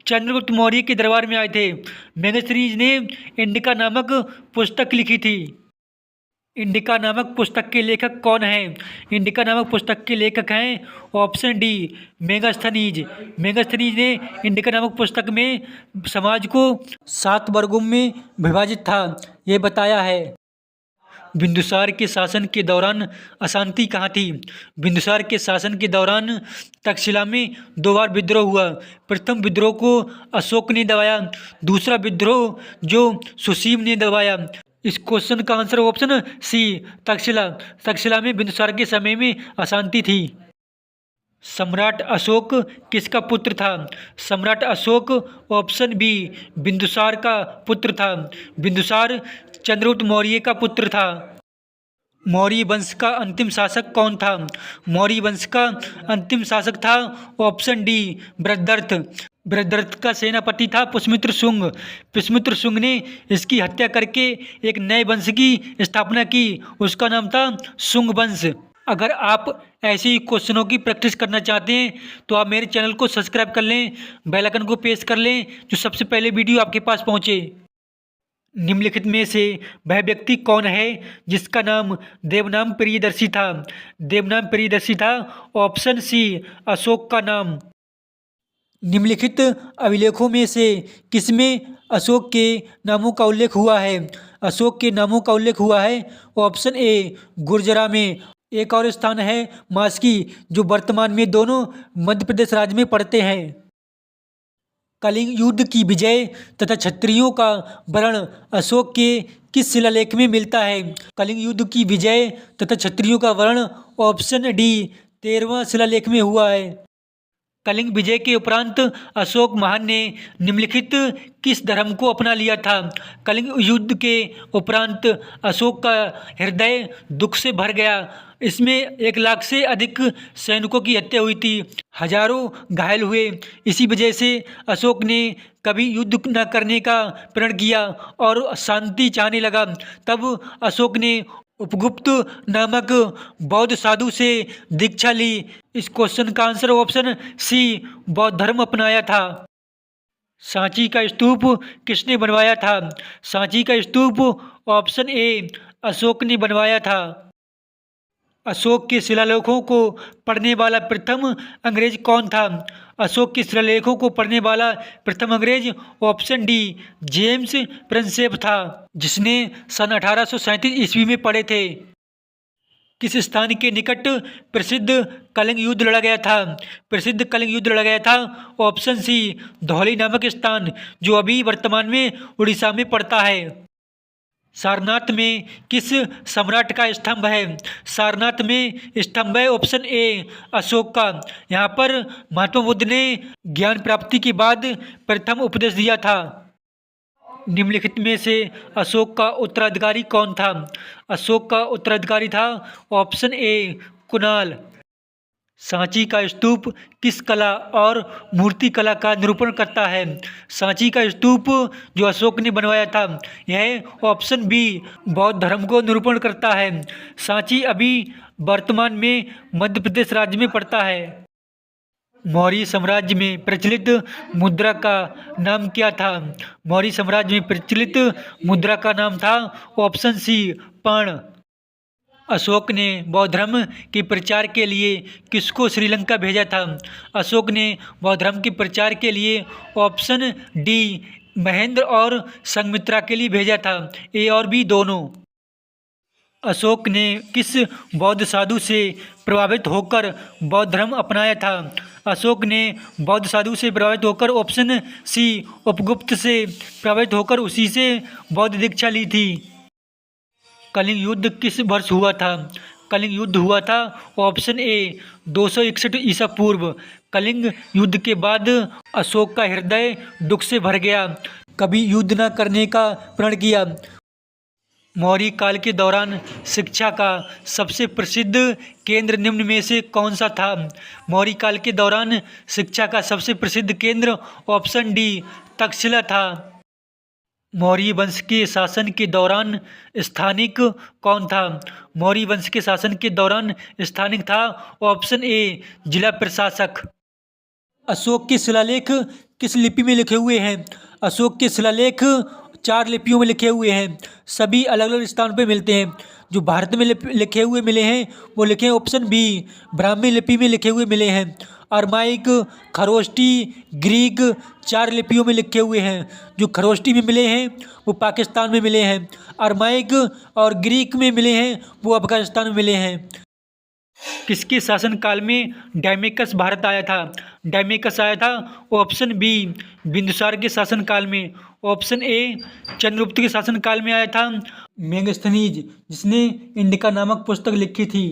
चंद्रगुप्त मौर्य के दरबार में आए थे। मेगास्थनीज ने इंडिका नामक पुस्तक लिखी थी। इंडिका नामक पुस्तक के लेखक कौन हैं? इंडिका नामक पुस्तक के लेखक हैं ऑप्शन डी मेगास्थनीज। मेगास्थनीज ने इंडिका नामक पुस्तक में समाज को 7 वर्गों में विभाजित था ये बताया है। बिंदुसार के शासन के दौरान अशांति कहाँ थी? बिंदुसार के शासन के दौरान तक्षशिला में 2 बार विद्रोह हुआ। प्रथम विद्रोह को अशोक ने दबाया, दूसरा विद्रोह जो सुसीम ने दबाया। इस क्वेश्चन का answer option C Taxila. Taxila में बिंदुसार के समय में अशांति थी। सम्राट अशोक किसका पुत्र था? सम्राट अशोक ऑप्शन बी बिंदुसार का पुत्र था। बिंदुसार चंद्रगुप्त मौर्य का पुत्र था। मौर्य वंश का अंतिम शासक कौन था? मौर्य वंश का अंतिम शासक था ऑप्शन डी बृहद्रथ। बृहद्रथ का सेनापति था पुष्यमित्र शुंग। पुष्यमित्र शुंग ने इसकी हत्या करके एक नए वंश की स्थापना की, उसका नाम था शुंग वंश। अगर आप ऐसे ही क्वेश्चनों की प्रैक्टिस करना चाहते हैं तो आप मेरे चैनल को सब्सक्राइब कर लें, बेल आइकन को प्रेस कर लें, जो सबसे पहले वीडियो आपके पास पहुंचे। निम्नलिखित में से वह व्यक्ति कौन है जिसका नाम देवनाम प्रियदर्शी था? देवनाम प्रियदर्शी था ऑप्शन सी अशोक का नाम। निम्नलिखित अभिलेखों में से किसमें अशोक के नामों का उल्लेख हुआ है? अशोक के नामों का उल्लेख हुआ है ऑप्शन ए गुर्जरा में। एक और स्थान है मास्की, जो वर्तमान में दोनों मध्य प्रदेश राज्य में पड़ते हैं। कलिंग युद्ध की विजय तथा क्षत्रियों का वर्ण अशोक के किस शिलालेख में मिलता है? कलिंग युद्ध की विजय तथा क्षत्रियों का वर्ण ऑप्शन डी 13वां शिलालेख में हुआ है। कलिंग विजय के उपरांत अशोक महान ने निम्नलिखित किस धर्म को अपना लिया था? कलिंग युद्ध के उपरांत अशोक का हृदय दुख से भर गया। इसमें 1 लाख से अधिक सैनिकों की हत्या हुई थी, हजारों घायल हुए। इसी वजह से अशोक ने कभी युद्ध न करने का प्रण किया और शांति चाहने लगा। तब अशोक ने उपगुप्त नामक बौद्ध साधु से दीक्षा ली। इस क्वेश्चन का आंसर ऑप्शन सी बौद्ध धर्म अपनाया था। सांची का स्तूप किसने बनवाया था? सांची का स्तूप ऑप्शन ए अशोक ने बनवाया था। अशोक के शिलालेखों को पढ़ने वाला प्रथम अंग्रेज कौन था? अशोक के शिलालेखों को पढ़ने वाला प्रथम अंग्रेज ऑप्शन डी जेम्स प्रिंसेप था, जिसने सन 1837 ईस्वी में पढ़े थे। किस स्थान के निकट प्रसिद्ध कलिंग युद्ध लड़ा गया था? प्रसिद्ध कलिंग युद्ध लड़ा गया था ऑप्शन सी धौली नामक स्थान, जो अभी वर्तमान में उड़ीसा में पड़ता है। सारनाथ में किस सम्राट का स्तंभ है? सारनाथ में स्तंभ है ऑप्शन ए अशोक का। यहाँ पर महात्मा बुद्ध ने ज्ञान प्राप्ति के बाद प्रथम उपदेश दिया था। निम्नलिखित में से अशोक का उत्तराधिकारी कौन था? अशोक का उत्तराधिकारी था ऑप्शन ए कुणाल। सांची का स्तूप किस कला और मूर्ति कला का निरूपण करता है? सांची का स्तूप जो अशोक ने बनवाया था, यह ऑप्शन बी बौद्ध धर्म को निरूपण करता है। सांची अभी वर्तमान में मध्य प्रदेश राज्य में पड़ता है। मौर्य साम्राज्य में प्रचलित मुद्रा का नाम क्या था? मौर्य साम्राज्य में प्रचलित मुद्रा का नाम था ऑप्शन सी पर्ण। अशोक ने बौद्ध धर्म के प्रचार के लिए किसको श्रीलंका भेजा था? अशोक ने बौद्ध धर्म के प्रचार के लिए ऑप्शन डी महेंद्र और संघमित्रा के लिए भेजा था, ए और बी दोनों। अशोक ने किस बौद्ध साधु से प्रभावित होकर बौद्ध धर्म अपनाया था? अशोक ने बौद्ध साधु से प्रभावित होकर ऑप्शन सी उपगुप्त से प्रभावित होकर उसी से बौद्ध दीक्षा ली थी। कलिंग युद्ध किस वर्ष हुआ था? कलिंग युद्ध हुआ था ऑप्शन ए 261 ईसा पूर्व। कलिंग युद्ध के बाद अशोक का हृदय दुख से भर गया, कभी युद्ध न करने का प्रण किया। मौर्य काल के दौरान शिक्षा का सबसे प्रसिद्ध केंद्र निम्न में से कौन सा था? मौर्य काल के दौरान शिक्षा का सबसे प्रसिद्ध केंद्र ऑप्शन डी तक्षशिला था। मौर्य वंश के शासन के दौरान स्थानिक कौन था? मौर्य वंश के शासन के दौरान स्थानिक था ऑप्शन ए जिला प्रशासक। अशोक के शिलालेख किस लिपि में लिखे हुए हैं? अशोक के शिलालेख 4 लिपियों में लिखे हुए हैं, सभी अलग अलग स्थान पर मिलते हैं। जो भारत में लिखे हुए मिले हैं वो लिखे हैं ऑप्शन बी ब्राह्मी लिपि में लिखे हुए मिले हैं। अरमाइक, खरोष्टी, ग्रीक 4 लिपियों में लिखे हुए हैं। जो खरोष्टी में मिले हैं वो पाकिस्तान में मिले हैं, अरमाइक और ग्रीक में मिले हैं वो अफगानिस्तान में मिले हैं। किसके शासनकाल में डायमेकस भारत आया था? डायमेकस आया था ऑप्शन बी बिंदुसार के शासनकाल में। ऑप्शन ए चंद्रगुप्त के शासनकाल में आया था मेगस्थनीज, जिसने इंडिका नामक पुस्तक लिखी थी।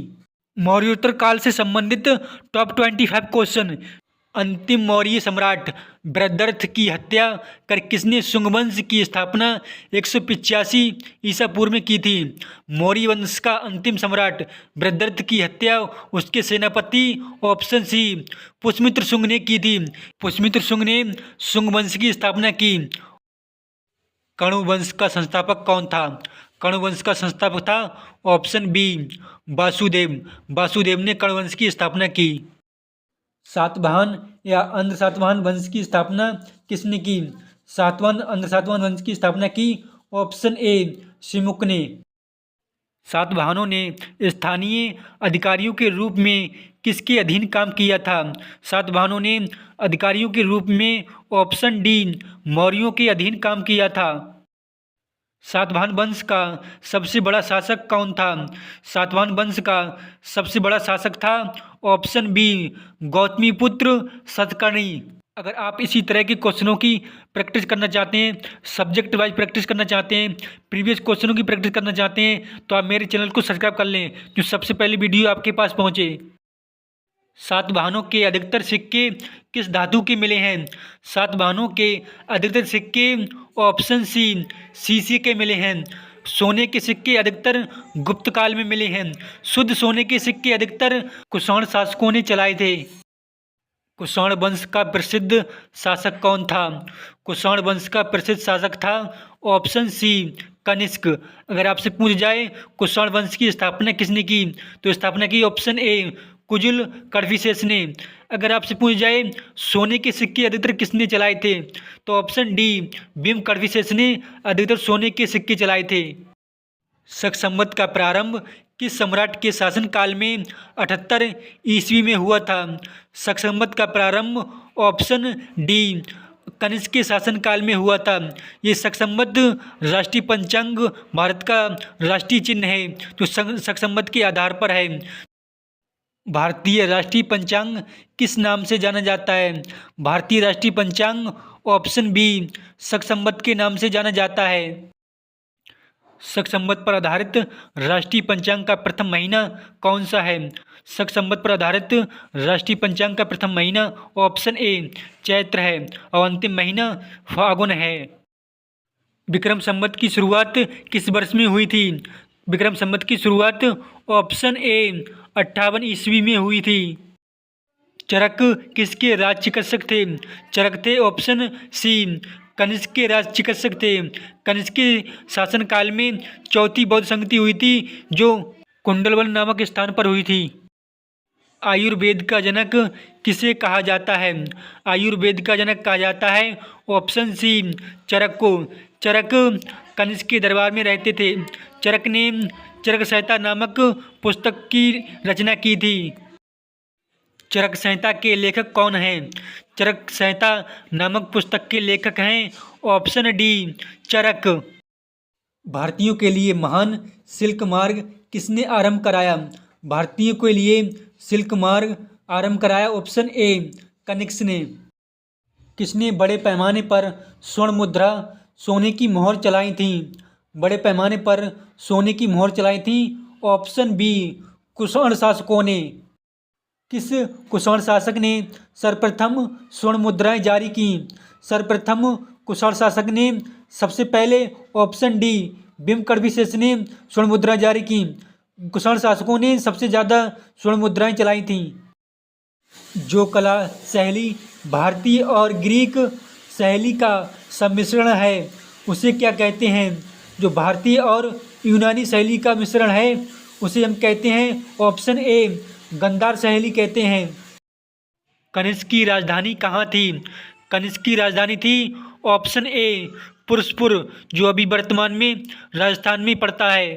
मौर्योत्तर काल से संबंधित टॉप 25 क्वेश्चन। अंतिम मौर्य सम्राट बृहद्रथ की हत्या कर किसने शुंग वंश की स्थापना 185 ईसा पूर्व में की थी? मौर्य वंश का अंतिम सम्राट बृहद्रथ की हत्या उसके सेनापति ऑप्शन सी पुष्यमित्र शुंग ने की थी। पुष्यमित्र शुंग ने शुंग वंश की स्थापना की। कणु वंश का संस्थापक कौन था? कणु वंश का संस्थापक था ऑप्शन बी वासुदेव। वासुदेव ने कणु वंश की स्थापना की। सातवाहन या अंध सातवाहन वंश की स्थापना किसने की? सातवाहन अंध सातवाहन वंश की स्थापना की ऑप्शन ए सिमुक ने। सातवाहनों ने स्थानीय अधिकारियों के रूप में किसके अधीन काम किया था? सातवाहनों ने अधिकारियों के रूप में ऑप्शन डी मौर्यों के अधीन काम किया था। सातवाहन वंश का सबसे बड़ा शासक कौन था? सातवाहन वंश का सबसे बड़ा शासक था ऑप्शन बी गौतमीपुत्र सतकर्णी। अगर आप इसी तरह के क्वेश्चनों की प्रैक्टिस करना चाहते हैं, सब्जेक्ट वाइज प्रैक्टिस करना चाहते हैं, प्रीवियस क्वेश्चनों की प्रैक्टिस करना चाहते हैं, तो आप मेरे चैनल को सब्सक्राइब कर लें, जो सबसे पहली वीडियो आपके पास पहुंचे। सातवाहनों के अधिकतर सिक्के किस धातु के मिले हैं? सातवाहनों के अधिकतर सिक्के ऑप्शन सी शीशे के मिले हैं। सोने के सिक्के अधिकतर गुप्त काल में मिले हैं। शुद्ध सोने के सिक्के अधिकतर कुषाण शासकों ने चलाए थे। कुषाण वंश का प्रसिद्ध शासक कौन था? कुषाण वंश का प्रसिद्ध शासक था ऑप्शन सी कनिष्क। अगर आपसे पूछ जाए कुषाण वंश की स्थापना किसने की, तो स्थापना की ऑप्शन ए कुजुल कड़फिसेस ने। अगर आपसे पूछ जाए सोने के सिक्के अधिकतर किसने चलाए थे, तो ऑप्शन डी भीम कड़फिसेस ने अधिकतर सोने के सिक्के चलाए थे। शक संवत का प्रारंभ किस सम्राट के शासनकाल में 78 ईस्वी में हुआ था? शक संवत का प्रारंभ ऑप्शन डी कनिष्क के शासनकाल में हुआ था। ये शक संवत राष्ट्रीय पंचांग भारत का राष्ट्रीय चिन्ह है, जो शक संवत के आधार पर है। भारतीय राष्ट्रीय पंचांग किस नाम से जाना जाता है? भारतीय राष्ट्रीय पंचांग ऑप्शन बी शक संवत के नाम से जाना जाता है। शक संवत पर आधारित राष्ट्रीय पंचांग का प्रथम महीना कौन सा है? शक संवत पर आधारित राष्ट्रीय पंचांग का प्रथम महीना ऑप्शन ए चैत्र है और अंतिम महीना फागुन है। विक्रम संवत की शुरुआत किस वर्ष में हुई थी? विक्रम संवत की शुरुआत ऑप्शन ए 58 ईस्वी में हुई थी। चरक किसके राज चिकित्सक थे? चरक थे ऑप्शन सी कनिष्क के राज चिकित्सक थे। कनिष्क के शासनकाल में चौथी बौद्ध संगति हुई थी, जो कुंडलवन नामक स्थान पर हुई थी। आयुर्वेद का जनक किसे कहा जाता है? आयुर्वेद का जनक कहा जाता है ऑप्शन सी चरक को। चरक कनिष्क के दरबार में रहते थे। चरक ने चरक संहिता नामक पुस्तक की रचना की थी। चरक संहिता के लेखक कौन हैं? चरक संहिता नामक पुस्तक के लेखक हैं ऑप्शन डी चरक। भारतीयों के लिए महान सिल्क मार्ग किसने आरंभ कराया? भारतीयों के लिए सिल्क मार्ग आरंभ कराया ऑप्शन ए कनिष्क ने। किसने बड़े पैमाने पर स्वर्ण मुद्रा सोने की मोहर चलाई थी? बड़े पैमाने पर सोने की मोहर चलाई थी ऑप्शन बी कुषाण शासकों ने। किस कुषाण शासक ने सर्वप्रथम स्वर्ण मुद्राएं जारी की? सर्वप्रथम कुषाण शासक ने सबसे पहले ऑप्शन डी भीम कड़फिसेस ने स्वर्ण मुद्राएं जारी की। कुषाण शासकों ने सबसे ज़्यादा स्वर्ण मुद्राएं चलाई थीं। जो कला शैली भारतीय और ग्रीक शैली का सम्मिश्रण है उसे क्या कहते हैं? जो भारतीय और यूनानी शैली का मिश्रण है उसे हम कहते हैं ऑप्शन ए गांधार शैली कहते हैं। कनिष्क की राजधानी कहाँ थी? कनिष्क की राजधानी थी ऑप्शन ए पुरुषपुर, जो अभी वर्तमान में राजस्थान में पड़ता है।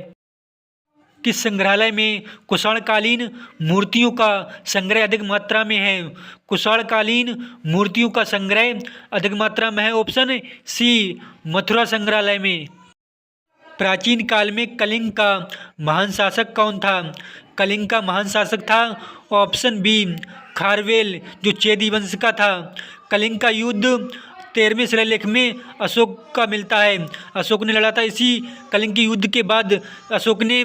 किस संग्रहालय में कुषाणकालीन मूर्तियों का संग्रह अधिक मात्रा में है? कुषाणकालीन मूर्तियों का संग्रह अधिक मात्रा में है ऑप्शन सी मथुरा संग्रहालय में। प्राचीन काल में कलिंग का महान शासक कौन था? कलिंग का महान शासक था ऑप्शन बी खारवेल, जो चेदी वंश का था। कलिंग का युद्ध 13वें शिलालेख में अशोक का मिलता है। अशोक ने लड़ा था। इसी कलिंग के युद्ध के बाद अशोक ने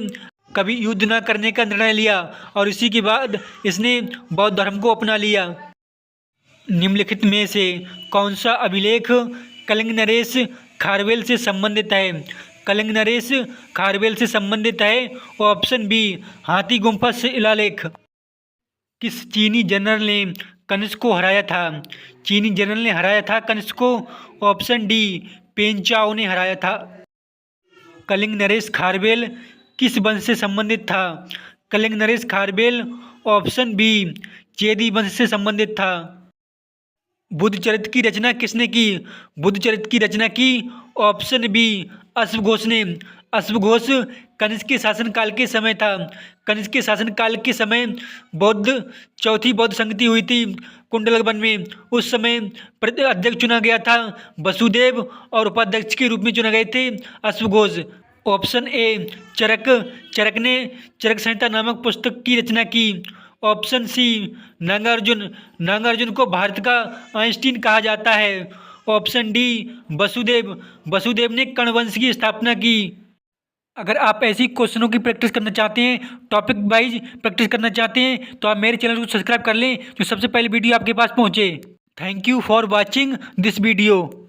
कभी युद्ध न करने का निर्णय लिया और इसी के बाद इसने बौद्ध धर्म को अपना लिया। निम्नलिखित में से कौन सा अभिलेख कलिंग नरेश खारवेल से संबंधित है? कलिंग नरेश खारवेल से संबंधित है। ऑप्शन बी हाथी गुम्फा शिलालेख। किस चीनी जनरल ने कनिष्क को हराया था? चीनी जनरल ने हराया था कनिष्क को। ऑप्शन डी पेन चाओ ने हराया था। कलिंग नरेश खारवेल किस वंश से संबंधित था? कलिंग नरेश खारवेल ऑप्शन बी चेदी वंश से संबंधित था। बुद्धचरित्र की रचना किसने की? बुद्धचरित्र की रचना की ऑप्शन बी अश्वघोष ने। अश्वघोष कनिष्क के शासनकाल के समय था। कनिष्क के शासनकाल के समय चौथी बौद्ध संगति हुई थी कुंडल वन में। उस समय अध्यक्ष चुना गया था वसुदेव और उपाध्यक्ष के रूप में चुने गए थे अश्वघोष। ऑप्शन ए चरक ने चरक संहिता नामक पुस्तक की रचना की। ऑप्शन सी नागार्जुन को भारत का आइंस्टीन कहा जाता है। ऑप्शन डी वसुदेव ने कर्ण वंश की स्थापना की। अगर आप ऐसी क्वेश्चनों की प्रैक्टिस करना चाहते हैं, टॉपिक वाइज प्रैक्टिस करना चाहते हैं, तो आप मेरे चैनल को सब्सक्राइब कर लें जो सबसे पहले वीडियो आपके पास पहुंचे। Thank you for watching this video.